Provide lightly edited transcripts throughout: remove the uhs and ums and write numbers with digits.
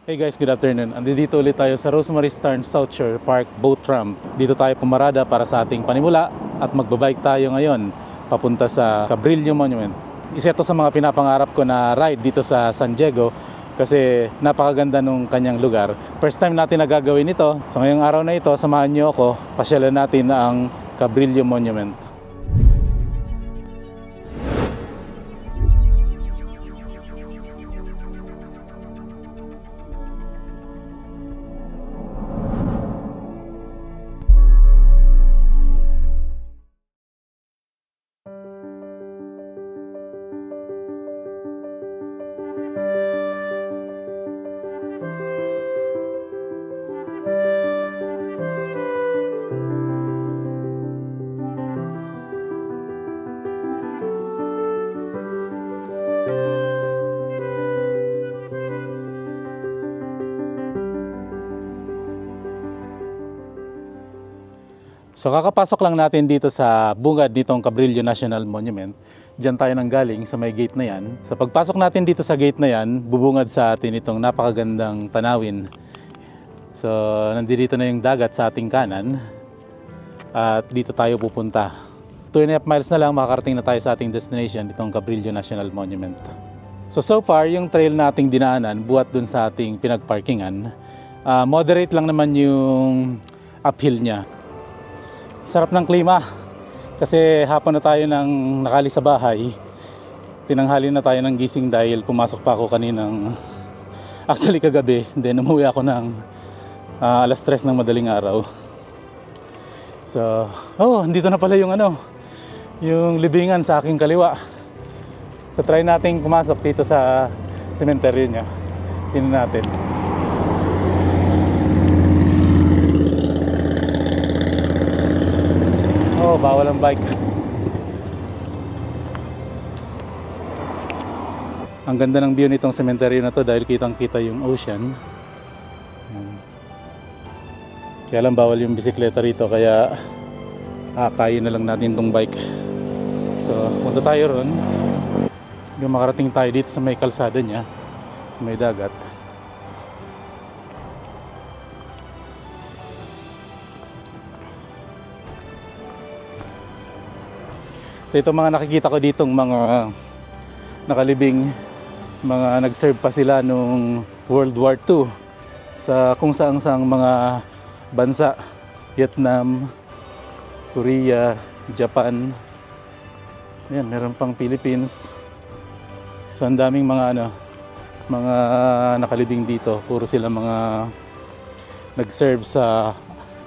Hey guys, good afternoon. Andito ulit tayo sa Rosemary Stern South Shore Park Boat Ramp. Dito tayo pumarada para sa ating panimula at magbabike tayo ngayon papunta sa Cabrillo Monument. Isa ito sa mga pinapangarap ko na ride dito sa San Diego kasi napakaganda nung kanyang lugar. First time natin na gagawin ito. So ngayong araw na ito, samahan niyo ako, pasyalan natin ang Cabrillo Monument. So kakapasok lang natin dito sa bungad nitong Cabrillo National Monument. Diyan tayo nang galing sa may gate na yan. Sa pagpasok natin dito sa gate na yan, bubungad sa atin itong napakagandang tanawin. So nandito na yung dagat sa ating kanan. At dito tayo pupunta. 2.5 miles na lang makakarating na tayo sa ating destination, itong Cabrillo National Monument. So far, yung trail nating dinaanan, buhat dun sa ating pinagparkingan, moderate lang naman yung uphill niya. Sarap ng klima kasi hapon na tayo nang nakali sa bahay. Tinanghali na tayo ng gising dahil pumasok pa ako kaninang actually kagabi. Then umuwi ako ng alas 3 ng madaling araw. So, dito na pala yung yung libingan sa aking kaliwa. So try nating pumasok dito sa cemetery niya. Tingnan natin. Bawal ang bike. Ang ganda ng view nitong cemetery na to dahil kitang-kita yung ocean. Kaya lang bawal yung bisikleta rito kaya kakayin na lang natin tong bike. So, punta tayo ron. Yung makarating tayo dito sa may kalsada niya, sa may dagat. So ito mga nakikita ko ditong mga nakalibing, mga nag-serve pa sila nung World War II sa kung saang mga bansa, Vietnam, Korea, Japan. Ayan, meron pang Philippines. So ang daming mga mga nakalibing dito. Puro sila mga nag-serve sa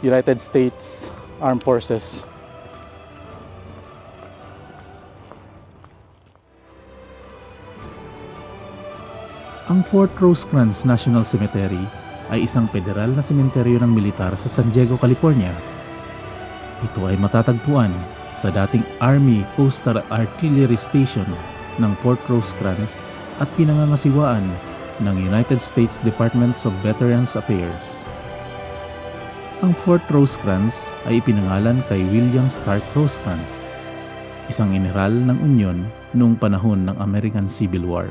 United States Armed Forces. Ang Fort Rosecrans National Cemetery ay isang federal na sementeryo ng militar sa San Diego, California. Ito ay matatagpuan sa dating Army Coastal Artillery Station ng Fort Rosecrans at pinangangasiwaan ng United States Department of Veterans Affairs. Ang Fort Rosecrans ay ipinangalan kay William Stark Rosecrans, isang general ng Union noong panahon ng American Civil War.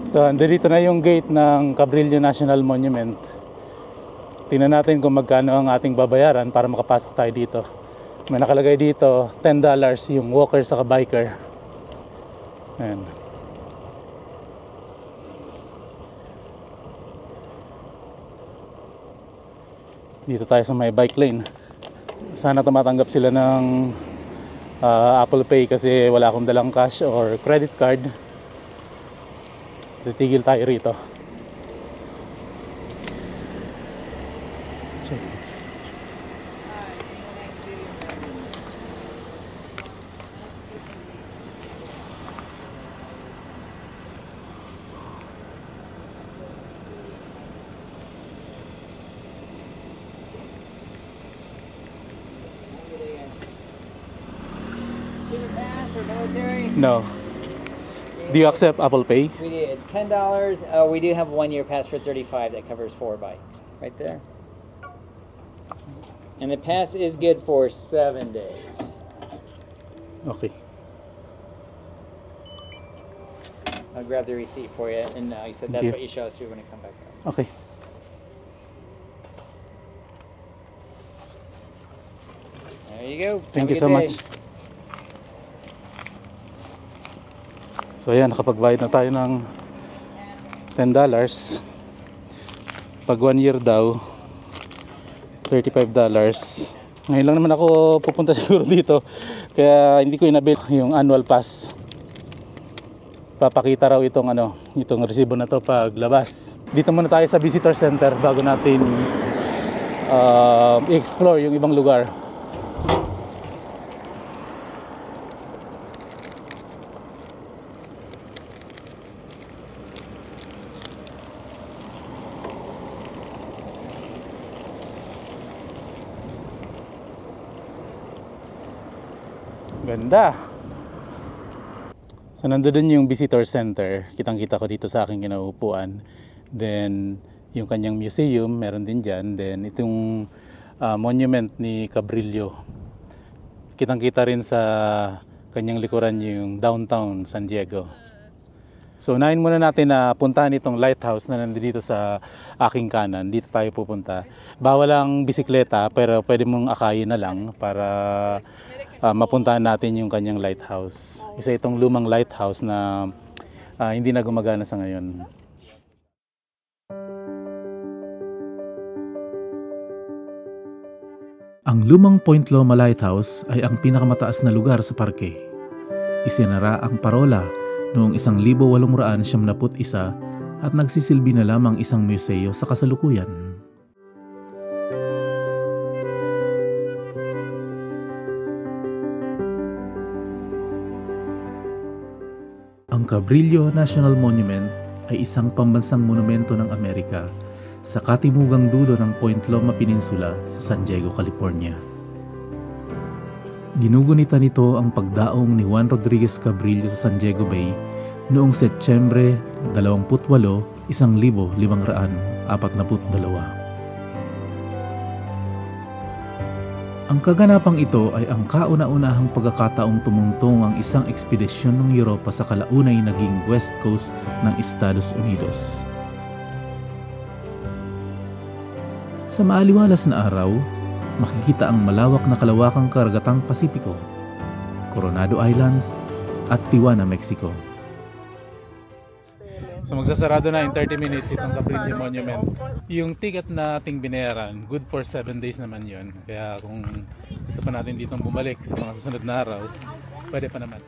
So, andito na yung gate ng Cabrillo National Monument. Tingnan natin kung magkano ang ating babayaran para makapasok tayo dito. May nakalagay dito, $10 yung walker sa biker. Ayan. Dito tayo sa may bike lane. Sana tumatanggap sila ng Apple Pay kasi wala akong dalang cash or credit card. Titigil tayo rito. Check. No. Do you accept Apple Pay? We do. It's $10. We do have 1 year pass for $35 that covers 4 bikes. Right there. And the pass is good for 7 days. Okay. I'll grab the receipt for you, and he said that's you. what you show us to when you come back. Okay. There you go. Thank Have a you so good day. much. So ayan, nakapagbayad na tayo ng $10. Pag 1 year daw, $35. Ngayon lang naman ako pupunta siguro dito, kaya hindi ko inabil yung annual pass. Papakita raw itong itong resibo na to pag labas. Dito muna tayo sa visitor center bago natin i-explore yung ibang lugar. Ganda. So nandoon yung visitor center, kitang-kita ko dito sa aking kinaupuan. Then yung kanyang museum, meron din dyan. Then itong monument ni Cabrillo. Kitang-kita rin sa kanyang likuran yung downtown San Diego. So unahin muna natin na puntahan itong lighthouse na nandito sa aking kanan. Dito tayo pupunta. Bawal ang bisikleta pero pwede mong akayin na lang para mapuntahan natin yung kanyang lighthouse. Isa itong lumang lighthouse na hindi na gumagana sa ngayon. Ang lumang Point Loma Lighthouse ay ang pinakamataas na lugar sa parke. Isinara ang parola noong 1871 at nagsisilbi na lamang isang museo sa kasalukuyan. Ang Cabrillo National Monument ay isang pambansang monumento ng Amerika sa katimugang dulo ng Point Loma Peninsula sa San Diego, California. Ginugunita nito ang pagdaong ni Juan Rodriguez Cabrillo sa San Diego Bay noong Setyembre 28, 1542. Ang kaganapang ito ay ang kauna-unahang pagkakataong tumungtong ang isang ekspedisyon ng Europa sa kalaunay naging West Coast ng Estados Unidos. Sa maaliwalas na araw, makikita ang malawak na kalawakang karagatang Pasipiko, Coronado Islands at Tijuana, Mexico. So magsasarado na in 30 minutes itong Cabrillo Monument. Yung ticket na ating binayaran, good for 7 days naman yun. Kaya kung gusto pa natin ditong bumalik sa mga susunod na araw, pwede pa naman.